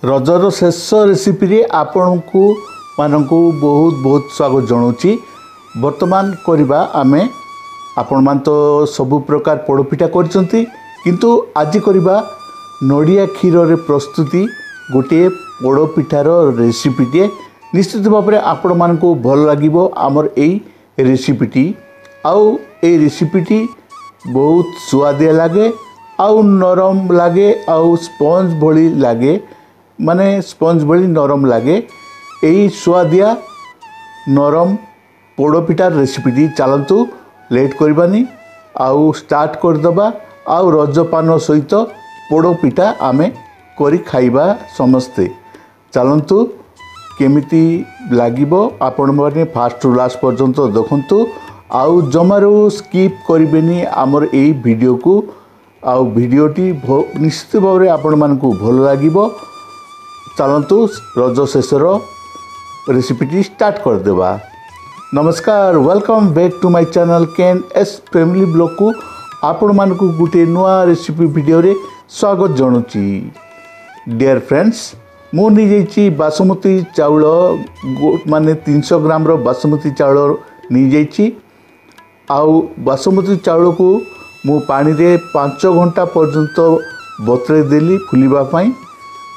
Roger शेष recipe आपणku मानकु बहुत बहुत स्वागत जनाऊँगी। वर्तमान करवा आमे आपण मान तो सबु प्रकार पोड़पिठा करचंती, किंतु आज करवा नड़िया क्षीर रे प्रस्तुति गोटे पोड़पिठार रेसिपीटे। निश्चित भाव में आपण मानकु भल लागिबो आमर एई रेसिपीटी। आउ ए रेसिपीटी बहुत स्वादिया लागे, आउ नरम लागे, आउ स्पंज भली लागे, माने स्पंज भली नरम लागे। यही स्वादिया नरम पोड़पिठार रेसिपीटी चलतु लेट करबानी आउ स्टार्ट करदबा। आउ रजपान सहित पोड़पिठा आमे करी खाइबा समस्ते। चलतु केमिति लागिबो आपण माने फास्ट टू लास्ट पर्यंत देखंतु। आउ जमारू स्किप करिबेनी आमर एई वीडियो को। आउ वीडियोटी निश्चित भाव में आपण मानकु भल लागिबो। चलतु रज शेषर रेसिपीटी स्टार्ट कर देबा। नमस्कार, welcome back to my channel Ken's family blog को आपण मानकु गुटे नुआ रेसिपी वीडियो रे स्वागत जणुची। डियर फ्रेंड्स, मु नि जाइची बासमती चाउल माने 300 ग्राम रो बासमती चाउल नि जाइची। आउ बासमती चाउल को मु पानी रे 5 घंटा पर्यंत बतरे देली फुलिबा पई।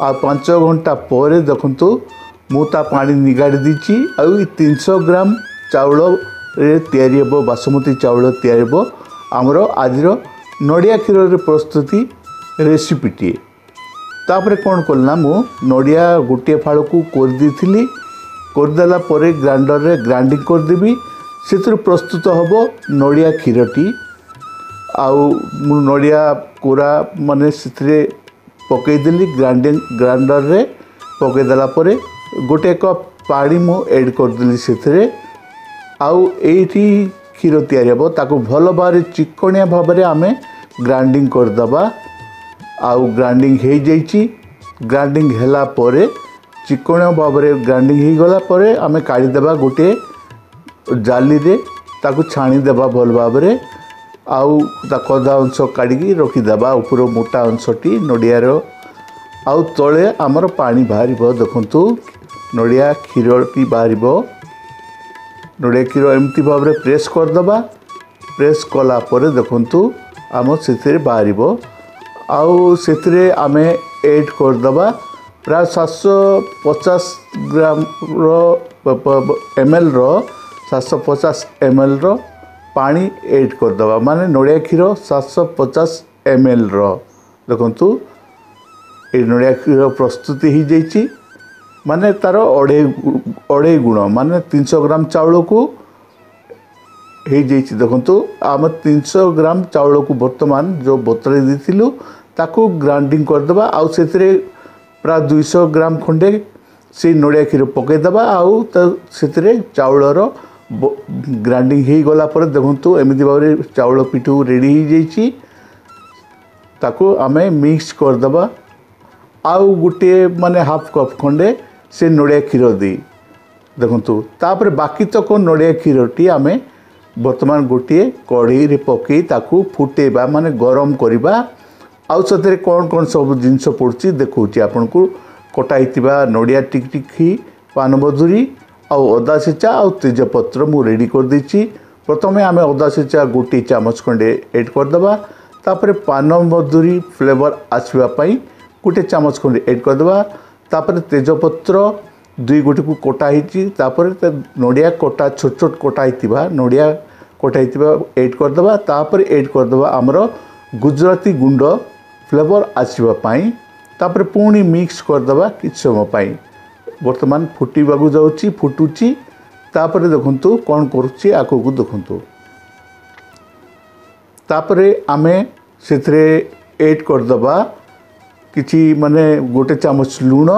आ 5 घंटा पर देखंतु मुता पानी निगाड़ी दीची। आ 300 ग्राम चाउल रे तैयारी हेबो, बासमती चाउल तैयारी हेबो आमर आजिर नड़िया क्षीर रे प्रस्तुति रेसिपीटी। तापरे कोन करना मु नड़िया गोटे फाड़ को कर देथिली। करदेला परे ग्राइंडर रे ग्राइंडिंग कर देबी। सेतिर प्रस्तुत हेबो नड़िया क्षीरटी। आउ मु नड़िया कोरा माने सेतिरे पकईदेली ग्राइंडर रे पकईदेला परे गोटे कप पानी मु ऐड करदेली सेथिरे। आउ एठी क्षीर तैयारी हेबो ताको भल भाव चिकणिया भाव में आमे ग्राइंडिंग करदबा। आउ ग्राइंडिंग हो जाइची। ग्राइंडिंग हैला परे चिकणिया भाव में ग्राइंडिंग हो गला परे आमे काढ़ी देबा गोटे जाली रे ताको छाणी देबा भल भाव में। आउ ता कदा अंश काढ़ी रखीदेबा ऊपर मोटा अंशटी नड़ियार। आउ तले आमर पानी बाहर देखंतु नड़िया क्षीरटी बाहर। नड़िया क्षीर एमती भाव में प्रेस करदबा। प्रेस कला परे देखंतु आम से बाहर। आउ से आमे ऐड करदबा प्राय 750 ग्राम ml रो 750 ml रो पानी ऐड करदबा। माने नड़िया क्षीर 750 ml रो देखंतु ए नड़िया क्षीर प्रस्तुति हो जाइची। माने तार अढ़े गुण माने 300 ग्राम चाउल को हो जाइची। देखंतु आम 300 ग्राम चाउल को वर्तमान जो बतरे देथिलु ताको ग्राइंडिंग करदबा। आउ सेतिरे प्राय 200 ग्राम खंडे से नड़िया क्षीर पकईदबा। आउ सेतिरे चाउलर ग्राइंडिंग हो गला पर देखंतु एमिति भाव में चाउल पिठू रेडी हो जाइची। ताको आमे मिक्स करदबा। आउ गोटे माने हाफ कप खंडे से नड़िया क्षीर दी देखंतु। तापर बाकी तक नड़िया क्षीरटी आमे वर्तमान गोटे कढ़ई रे पकई ताकू फुटेबा माने गरम करबा। आउ सतरे कौन कौन सब जिनस पड़ुची देखौची आपनकु। कटा हितिबा नड़िया टिकटिकी, पानमधुरी, आउ अदा छेचा आउ तेजपत्र मु रेडी कर देछि। प्रथमे आमे अदा छेचा गोटे चामच खंडे ऐड करदबा। तापर पानमधुरी फ्लेवर आसवा पई गोटे चामच खंडे ऐड करदबा। तापर तेजपत्र 2 गोटे को कटा हिची। तापर नड़िया कटा छोट छोट कटा हितिबा नड़िया कटा हितिबा ऐड करदबा। तापर ऐड करदबा आमर गुजराती गुंड फ्लेवर आसवा पई। तापर पुणी मिक्स करदबा किछ समय पई। वर्तमान फुटीबाकू जाउची, फुटुची। तापर देखंतु कोन करूची आको को देखंतु। तापरे आमे सेथरे ऐड करदबा किछि माने गोटे चामच लूण।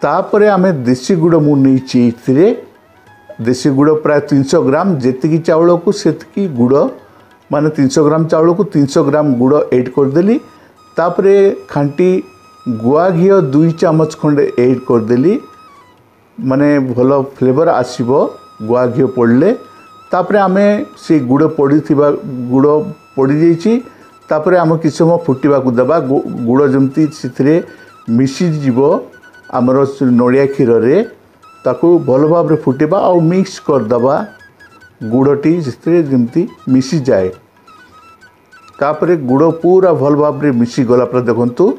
तापरे आमे देसी गुड़ मु नैची। इथिरे देसी गुड़ प्राय 300 ग्राम जेतिकी चाउल को सेतिकी गुड़ माने 300 ग्राम चाउल को 300 ग्राम गुड़ ऐड करदेली। तापरे खांटी गुआ घी 2 चामच खंडे ऐड करदेली। माने भल फ्लेवर आसीबो गुआ घी पड़ले। तापरे आमे से गुड़ पड़ी थिबा गुड़ पड़ी जाइची। तापरे आम किछ समय फुटिबा को देबा। गुड़ जमती सिथिरे मिसीज आमर नड़िया क्षीर रे ताकू भल भाव फुटेबा आ मिक्स करदबा गुड़टी जमी मिसी जाए तापर गुड़ पूरा भल भाव मिसी गला पर देखंतु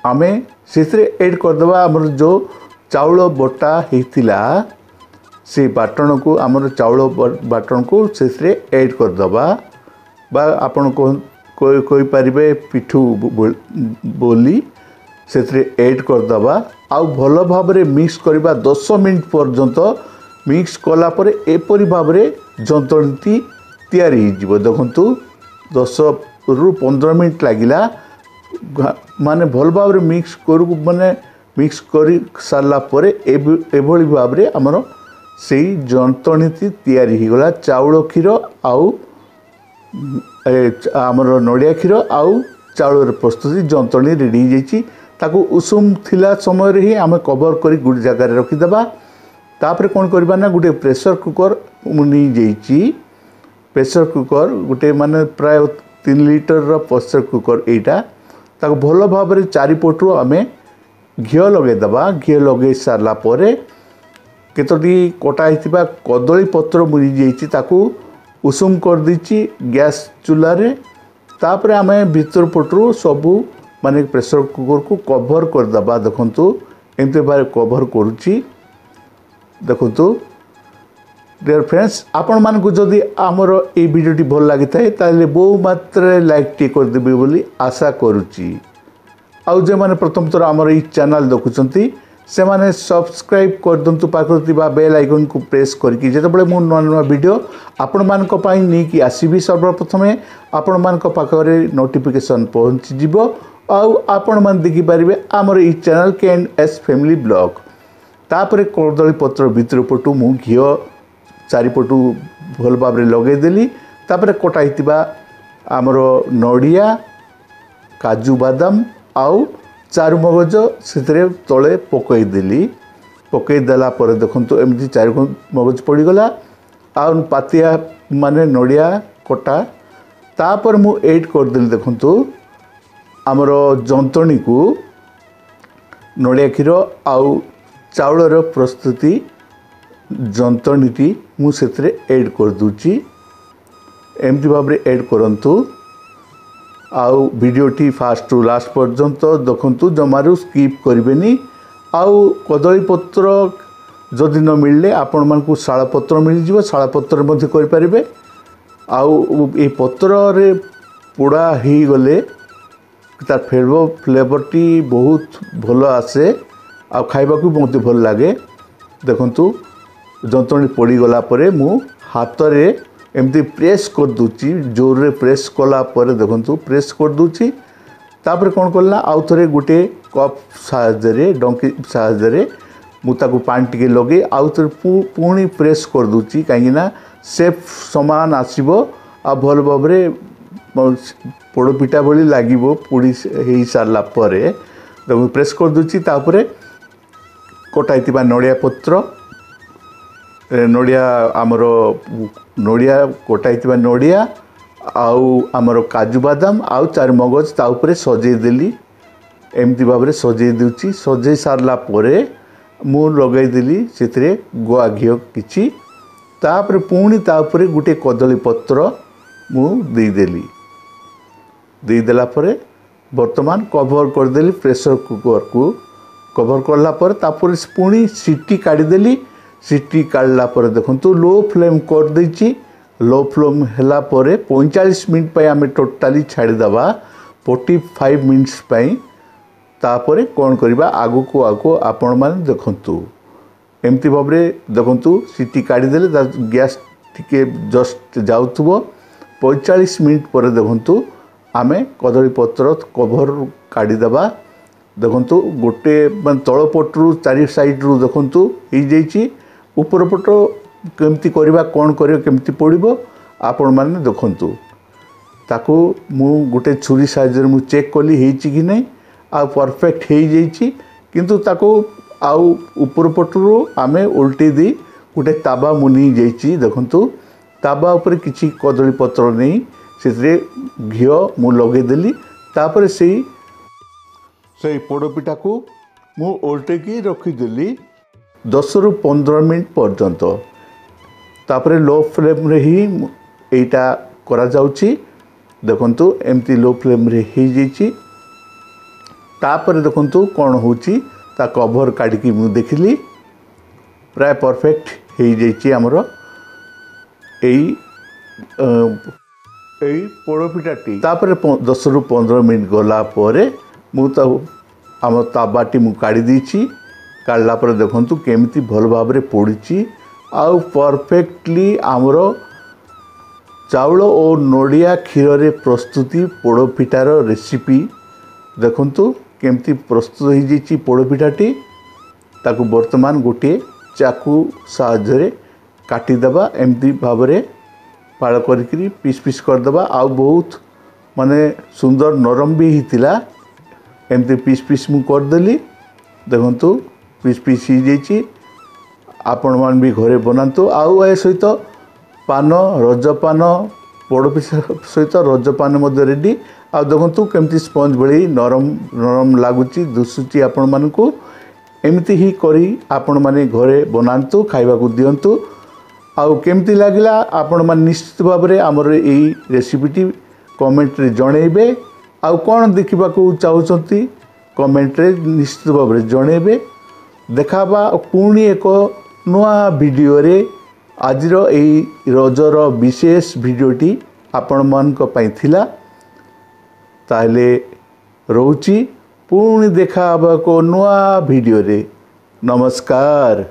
आमे से ऐड करदबा आमर जो चाउल बटा होता से बाटन को आमर चाउल बाटन को से ऐड करदबा बा आपन कोई पारिबे पिठू बोली से ऐड करदबा आउ भल भाव मिक्स करवा 10 मिनट पर्यंत मिक्स कला पर एपरी भाव जंतणी तैयारी हो देखंतु 10 रु 15 मिनट लगिला माने भल भाव मिक्स करू माने मिक्स कर सारा पर एभली भाव आमर से जंतणी तैयारी हो गला चाउल क्षीर आउ आमर नड़िया क्षीर आउ चाउल प्रस्तुति जंतणी रेडी हो जाइए ताकू उषुम थिला समय ही आम कवर कर गोटे जगार रखीदे तापर कौन करवा ना गोटे प्रेशर कुकर नहीं जाइए प्रेशर कुकर गोटे माने प्राय 3 लिटर प्रेशर कुकर यहाँ ताको भल भाव 4 पटू आम घी लगेदबा घी लगे सारापर केतोटी कटा होता कदली पत्र मुझी जाइए उषुम कर दीची गैस चूल्हार तापर आम भीतर पटू सबू माने प्रेशर कुकर को कवर करदबा देखंतु एमती भाव कवर करुच्ची देखंतु डियर फ्रेंड्स आपण मानकु जदि आमर ए वीडियोटी भल लगी थाए ताले बहु मात्रा लाइक टी कर देबे बोली आशा करुच्ची आउ जे माने प्रथम थर आमर ई चैनल देखुचंती से माने सब्सक्राइब कर दंतु पाखर बेल आइकन को प्रेस करके जेतेबेले मु नवा नवा वीडियो आपण मानक पई नै कि आसीबी सर्वप्रथमे आपण मानक पाखरे नोटिफिकेशन पहुंची जिवो आउ आपण मान देखि पारिबे आमर ई चैनल K&S फैमिली ब्लॉग तापर कदली पत्र भीतर पटू मु घी 4 पटू भल भाव लगेदेली तापर कटा हितिबा आमर नड़िया काजू बादाम आउ चारु मगज से तले पकईदेली पकईदेला देखंतु एमती 4 मगज पड़गला आउ पातिया माने नड़िया कटा तापर मु ऐड करदेली देखंतु आमर जंतणी को नड़िया क्षीर आउ चाउलर प्रस्तुति जंतणीटी मुझे ऐड कर दूची एमती भाव ऐड करंतु आउ वीडियोटी फास्ट टू लास्ट पर्यंत देखंतु जमारू स्किप करें आउ कदली पत्र जदि न मिलले आपण मानकु शाल पत्र मिल जिवो शाल पत्र मध्ये करि परिबे आउ ए पत्र रे पोड़ा ही गले तार फ्लेवरटी बहुत भल आसे आ खाइबा को बहुत भल लगे देखंतु जंतणी पड़गला मु हाथ रे एमती प्रेस कर दूची जोर रे प्रेस कला परे देखंतु प्रेस कर दूची तापर कौन करला आउ थरे गोटे कप साहाय्य डंकी साहाय्य मुताको पानी टिके लगे आउ थरे पुणी प्रेस कर दूची कहीं सेफ समान आसीबो आ भल भाव पोड़पिठा भली लगे पोड़ी हो सारा पर प्रेस कर दूची तापर कटाई नड़िया पत्र नड़िया आमर नड़िया कटाई नड़िया आउ आमर काजू बादाम आउ 4 मगज ता उपरे सजेदेली एमती भाव सजे दूची सजे सारा पर मु लगेदेली से गुआ घी किछि तापर पुणी तापर गोटे कदली पत्र मु देदेली देदेला पर वर्तमान कवर करदेली प्रेशर कुकर को कवर करला पर तापर पुणी सीटी काढ़ीदेली सीटी काढ़ला पर देखंतु लो फ्लेम कर देछि लो फ्लेम हैला पर 45 मिनट पे आमे टोटाली छाड़ीदबा 45 मिनट्स पे तापर कौन करबा आगु को आगु आपण माने देखंतु एमती भाव देखंतु सीटी काढ़ीदेले गैस टिके जस्ट जाउथबो 45 मिनट पर देखंतु आमे कदली पत्र कवर काढ़ीदबा देखंतु गोटे मान तल पटरू 4 साइड रू देखंतु हो जाइछि ऊपर पट केमती करबा कौन करियो केमती पड़िबो आपण माने देखंतु ताकू मु गोटे छुरी साइज मु चेक कली हेछि कि नै आ परफेक्ट हो जाइछि किंतु ताकू आउ ऊपर पटरू आमे उल्टी दी गोटे ताबा मुनि जाइछि देखंतु ताबा ऊपर किछि कदली पत्र नै से घी मु लगेदेली तापर से से पोड़पिठा को मु ओल्टेकी रखीदेली 10 ରୁ 15 मिनट पर्यंत तापरे लो फ्लेम रे ही एटा करा जाउची। देखंतु एमती लो फ्लेम रे ही जेची तापरे देखंतु कोन होची ता कवर काढी मु देखिली प्राय परफेक्ट हो जाइए आमर पोड़पिठाटी। तापर 10 ରୁ 15 मिनट गला परे मुझे आम ताबाटी मु काढ़ी देछि। काढ़ला पर देखंतु केमिति भल भाव रे पोड़ी आउ परफेक्टली आमर चाउल और नड़िया क्षीर रे प्रस्तुति पोड़पिठार रेसिपी देखंतु केमिति प्रस्तुत हो जाइए पोड़पिठाटी। ताकू वर्तमान गोटे चाकू साहाय्य काटिदेबा एमती भाव रे फाड़ करी पीस पीस करदेबा। आ बहुत माने सुंदर नरम भी होता एमती पीस पीस मु करदेली। देखंतु पीस पीस हो जाइए आपण मान भी घरे बनातु। आउ ए सहित पान रजपान पोड़पिठा सहित रजपान मध्य रेडी। आ देखंतु केमती स्पंज भली नरम नरम लागुची दुसुची आपण मानकू। एमती ही करी आपण माने घरे बनातु खाइबा को दियंतु। आउ केमती लागिला आपण मान निश्चित भाव रे हमर एई रेसिपीटी कमेंट रे जणेबे। आउ कोन देखिबा को चाहउछंती कमेंट रे निश्चित भाव रे जणेबे। देखाबा पुणी एक नुआ वीडियो रे। आजिर एई रजर विशेष वीडियोटी आपण मान को पई थिला ताले रहउची पुणी देखा को नुआ वीडियो रे। नमस्कार।